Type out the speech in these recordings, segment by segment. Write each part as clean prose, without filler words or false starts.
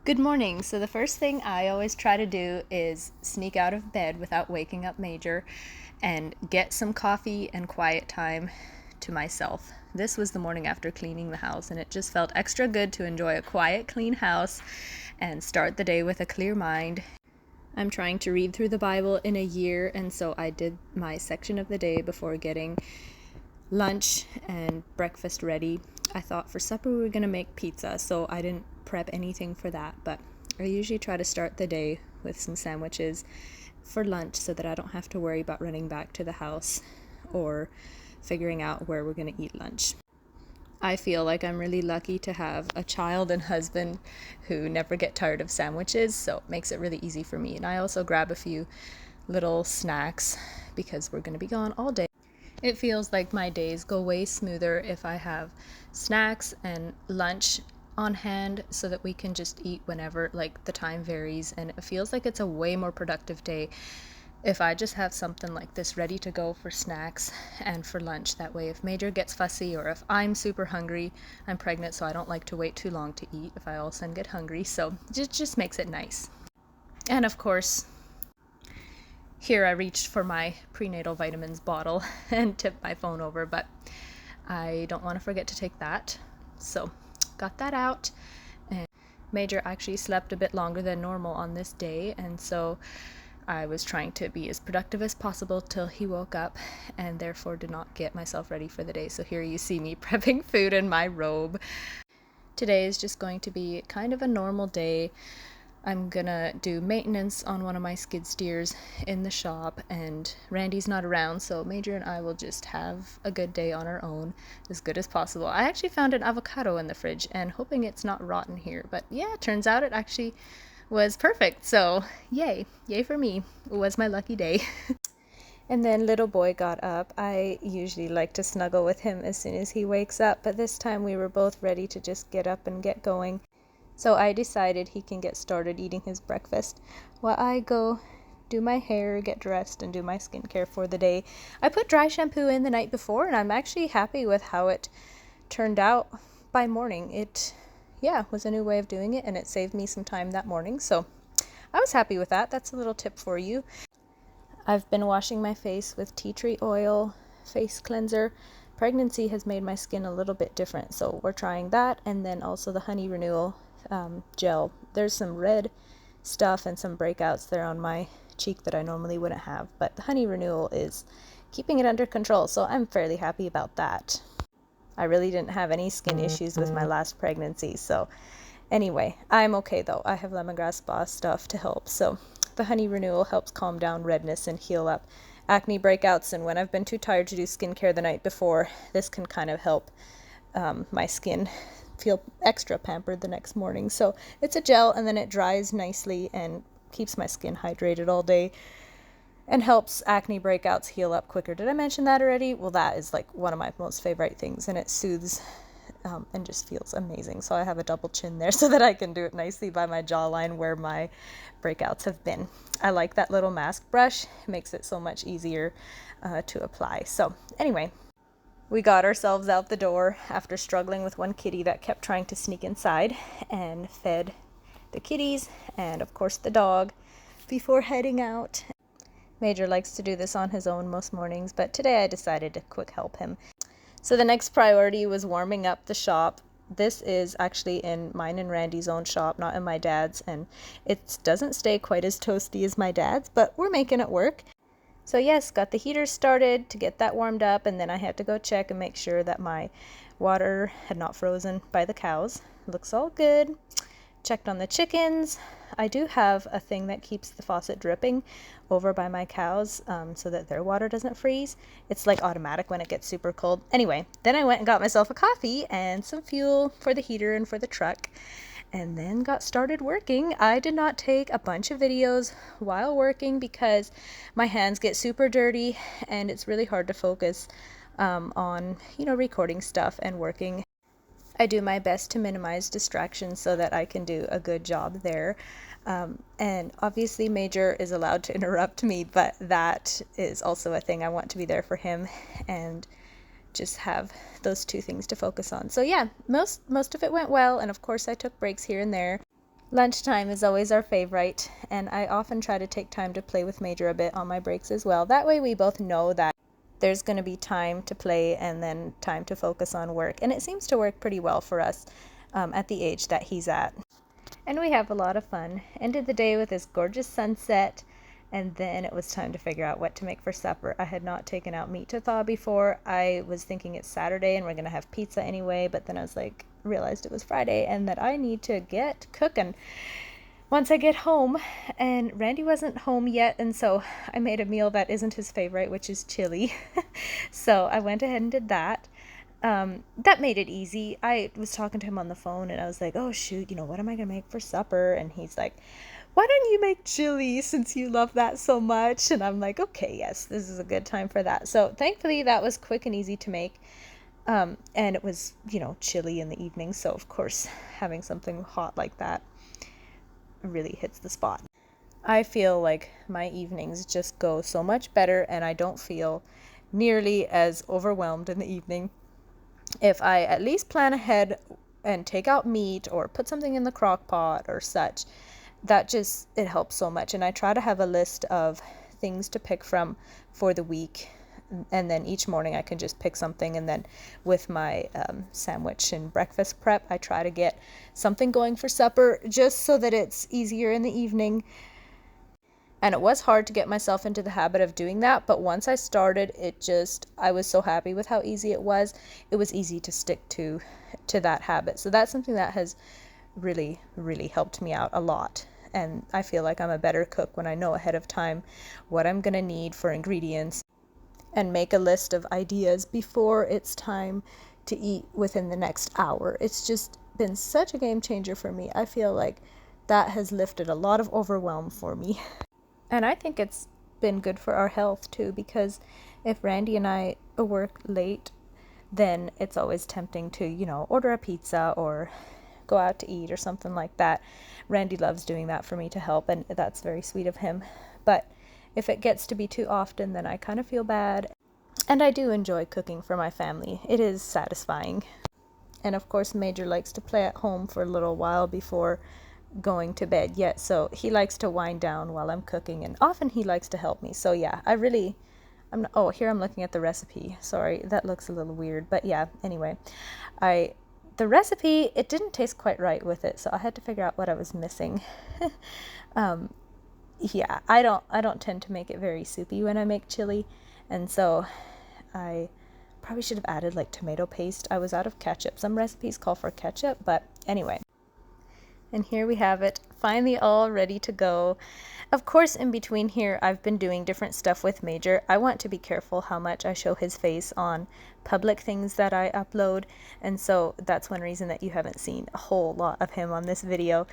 Good morning. So the first thing I always try to do is sneak out of bed without waking up Major and get some coffee and quiet time to myself. This was the morning after cleaning the house, and it just felt extra good to enjoy a quiet, clean house and start the day with a clear mind. I'm trying to read through the Bible in a year, and so I did my section of the day before getting lunch and breakfast ready. I thought for supper we were going to make pizza, so I didn't prep anything for that, but I usually try to start the day with some sandwiches for lunch so that I don't have to worry about running back to the house or figuring out where we're going to eat lunch. I feel like I'm really lucky to have a child and husband who never get tired of sandwiches, so it makes it really easy for me. And I also grab a few little snacks because we're going to be gone all day. It feels like my days go way smoother if I have snacks and lunch on hand so that we can just eat whenever, like the time varies, and it feels like it's a way more productive day if I just have something like this ready to go for snacks and for lunch. That way if Major gets fussy or if I'm super hungry, I'm pregnant so I don't like to wait too long to eat if I all of a sudden get hungry, so it just makes it nice. And of course, here I reached for my prenatal vitamins bottle and tipped my phone over, but I don't want to forget to take that, so got that out. And Major actually slept a bit longer than normal on this day, and so I was trying to be as productive as possible till he woke up, and therefore did not get myself ready for the day. So here you see me prepping food in my robe. Today is just going to be kind of a normal day. I'm gonna do maintenance on one of my skid steers in the shop, and Randy's not around, so Major and I will just have a good day on our own, as good as possible. I actually found an avocado in the fridge and hoping it's not rotten here, but yeah, it turns out it actually was perfect, so yay for me. It was my lucky day. And then little boy got up. I usually like to snuggle with him as soon as he wakes up, but this time we were both ready to just get up and get going. So I decided he can get started eating his breakfast while I go do my hair, get dressed, and do my skincare for the day. I put dry shampoo in the night before, and I'm actually happy with how it turned out by morning. It was a new way of doing it, and it saved me some time that morning, so I was happy with that. That's a little tip for you. I've been washing my face with tea tree oil face cleanser. Pregnancy has made my skin a little bit different, so we're trying that, and then also the honey renewal gel. There's some red stuff and some breakouts there on my cheek that I normally wouldn't have, but the honey renewal is keeping it under control, so I'm fairly happy about that. I really didn't have any skin issues with my last pregnancy, so anyway, I'm okay though. I have lemongrass spa stuff to help, so the honey renewal helps calm down redness and heal up acne breakouts, and when I've been too tired to do skincare the night before, this can kind of help my skin feel extra pampered the next morning. So it's a gel, and then it dries nicely and keeps my skin hydrated all day and helps acne breakouts heal up quicker. Did I mention that already? Well, that is like one of my most favorite things, and it soothes and just feels amazing. So I have a double chin there so that I can do it nicely by my jawline where my breakouts have been. I like that little mask brush. It makes it so much easier to apply. So anyway, we got ourselves out the door after struggling with one kitty that kept trying to sneak inside, and fed the kitties and of course the dog before heading out. Major likes to do this on his own most mornings, but today I decided to quick help him. So the next priority was warming up the shop. This is actually in mine and Randy's own shop, not in my dad's, and it doesn't stay quite as toasty as my dad's, but we're making it work. So yes, got the heater started to get that warmed up, and then I had to go check and make sure that my water had not frozen by the cows. Looks all good. Checked on the chickens. I do have a thing that keeps the faucet dripping over by my cows so that their water doesn't freeze. It's like automatic when it gets super cold. Anyway, then I went and got myself a coffee and some fuel for the heater and for the truck, and then got started working. I did not take a bunch of videos while working because my hands get super dirty and it's really hard to focus on recording stuff and working. I do my best to minimize distractions so that I can do a good job there. And obviously Major is allowed to interrupt me, but that is also a thing. I want to be there for him and just have those two things to focus on. So yeah, most of it went well, and of course I took breaks here and there. Lunchtime is always our favorite, and I often try to take time to play with Major a bit on my breaks as well. That way we both know that there's going to be time to play and then time to focus on work. And it seems to work pretty well for us at the age that he's at. And we have a lot of fun. Ended the day with this gorgeous sunset, and then it was time to figure out what to make for supper. I had not taken out meat to thaw before. I was thinking it's Saturday and we're going to have pizza anyway, but then I was like, realized it was Friday and that I need to get cooking once I get home. And Randy wasn't home yet, and so I made a meal that isn't his favorite, which is chili. So I went ahead and did that. That made it easy. I was talking to him on the phone and I was like, oh shoot, what am I gonna make for supper? And he's like, why don't you make chili since you love that so much? And I'm like, okay, yes, this is a good time for that. So thankfully that was quick and easy to make. And it was, chilly in the evening. So of course having something hot like that really hits the spot. I feel like my evenings just go so much better and I don't feel nearly as overwhelmed in the evening if I at least plan ahead and take out meat or put something in the crock pot or such. It helps so much. And I try to have a list of things to pick from for the week, and then each morning I can just pick something, and then with my sandwich and breakfast prep I try to get something going for supper just so that it's easier in the evening. And it was hard to get myself into the habit of doing that, but once I started, I was so happy with how easy it was. It was easy to stick to that habit. So that's something that has really, really helped me out a lot. And I feel like I'm a better cook when I know ahead of time what I'm going to need for ingredients and make a list of ideas before it's time to eat within the next hour. It's just been such a game changer for me. I feel like that has lifted a lot of overwhelm for me. And I think it's been good for our health too, because if Randy and I work late, then it's always tempting to, order a pizza or go out to eat or something like that. Randy loves doing that for me to help, and that's very sweet of him. But if it gets to be too often, then I kind of feel bad. And I do enjoy cooking for my family. It is satisfying. And of course, Major likes to play at home for a little while before going to bed yet, so he likes to wind down while I'm cooking, and often he likes to help me. So yeah, here I'm looking at the recipe. Sorry, that looks a little weird, but yeah, anyway, the recipe, it didn't taste quite right with it, so I had to figure out what I was missing. Yeah, I don't tend to make it very soupy when I make chili, and so I probably should have added like tomato paste. I was out of ketchup. Some recipes call for ketchup, but anyway. And here we have it, finally all ready to go. Of course, in between here, I've been doing different stuff with Major. I want to be careful how much I show his face on public things that I upload, and so that's one reason that you haven't seen a whole lot of him on this video.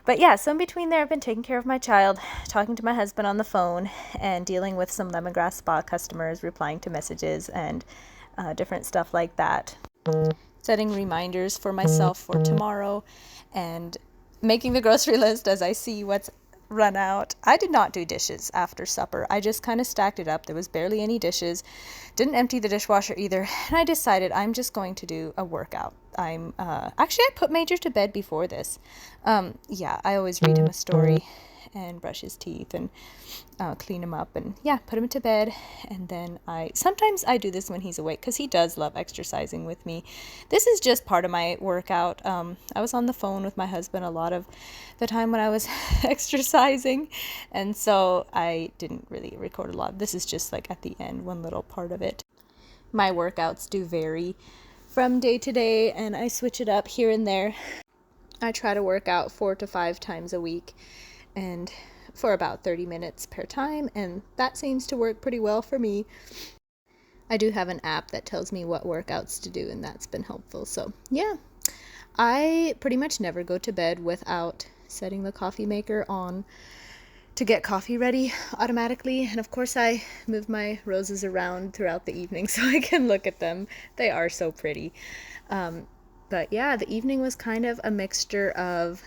But yeah, so in between there, I've been taking care of my child, talking to my husband on the phone, and dealing with some lemongrass spa customers, replying to messages, and different stuff like that. Setting reminders for myself for tomorrow, and making the grocery list as I see what's run out. I did not do dishes after supper. I just kind of stacked it up. There was barely any dishes. Didn't empty the dishwasher either. And I decided I'm just going to do a workout. Actually, I put Major to bed before this. I always read him a story and brush his teeth and clean him up and put him to bed. And then sometimes I do this when he's awake, because he does love exercising with me. This is just part of my workout. I was on the phone with my husband a lot of the time when I was exercising, and so I didn't really record a lot. This is just like at the end, one little part of it. My workouts do vary from day to day, and I switch it up here and there. I try to work out 4 to 5 times a week, and for about 30 minutes per time, and that seems to work pretty well for me. I do have an app that tells me what workouts to do, and that's been helpful. So yeah, I pretty much never go to bed without setting the coffee maker on to get coffee ready automatically. And of course I move my roses around throughout the evening so I can look at them. They are so pretty. But yeah, the evening was kind of a mixture of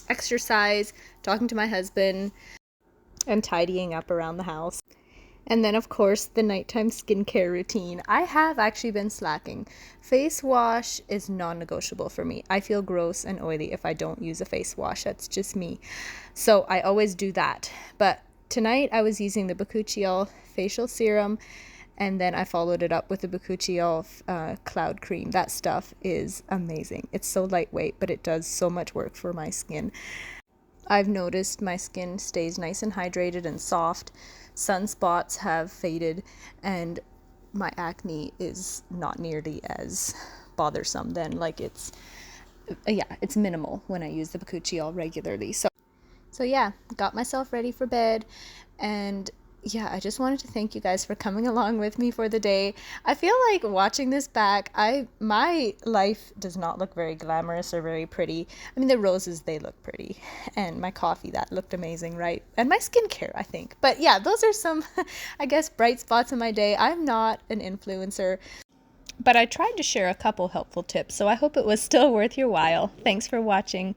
exercise, talking to my husband, and tidying up around the house. And then, of course, the nighttime skincare routine. I have actually been slacking. Face wash is non negotiable for me. I feel gross and oily if I don't use a face wash. That's just me. So I always do that. But tonight I was using the Bakuchiol facial serum, and then I followed it up with the Bakuchiol cloud cream. That stuff is amazing. It's so lightweight, but it does so much work for my skin. I've noticed my skin stays nice and hydrated and soft. Sunspots have faded, and my acne is not nearly as bothersome then. Like it's minimal when I use the Bakuchiol regularly. So yeah, got myself ready for bed, and yeah, I just wanted to thank you guys for coming along with me for the day. I feel like watching this back, my life does not look very glamorous or very pretty. I mean, the roses, they look pretty, and my coffee, that looked amazing, right? And my skincare, I think. But yeah, those are some, I guess, bright spots in my day. I'm not an influencer, but I tried to share a couple helpful tips, so I hope it was still worth your while. Thanks for watching.